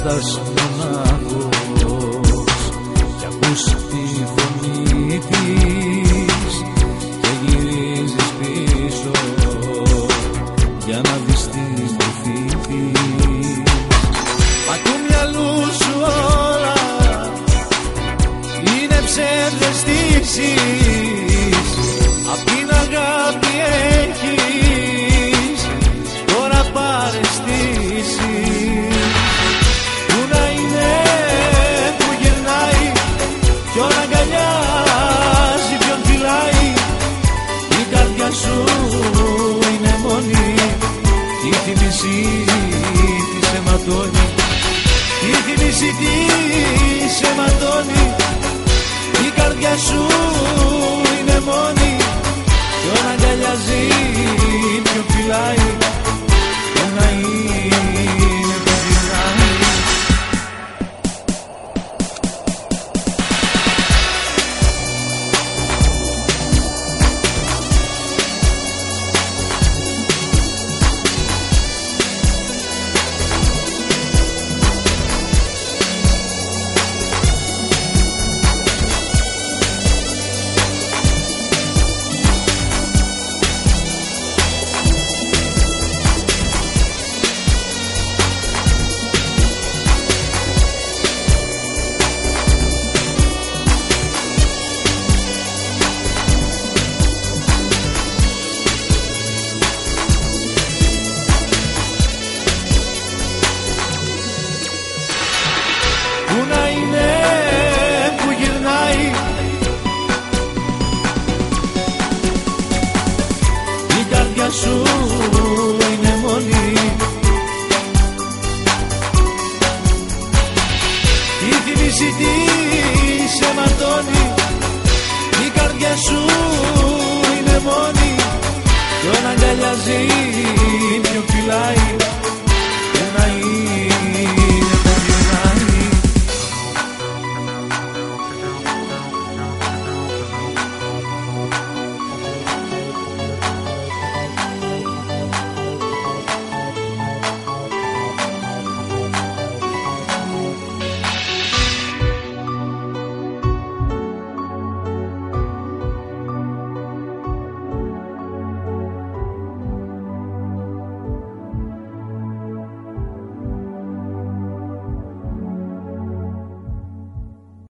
στας μονάχος κι ακούς τη φωνή της και γυρίζεις πίσω για να δεις την κρυφή της. Μα του μυαλού σου όλα είναι ψευδαισθήσεις, απ' την αγάπη έχεις τώρα παραισθήσεις. Πού να είναι που γυρνάει, ποιον αγκαλιάζει, ποιον φυλάει, η καρδιά σου είναι μόνη, η θύμηση της αιματώνει, η θύμηση της αιματώνει, η καρδιά σου είναι μόνη, ποιον αγκαλιάζει, ποιον φυλάει, ποιον να είναι που γυρνάει. Πού να είναι που γυρνάει, η καρδιά σου είναι μόνη, η θύμηση της αιματώνει, η καρδιά σου είναι μόνη, ποιον αγκαλιάζει, ποιον φυλάει,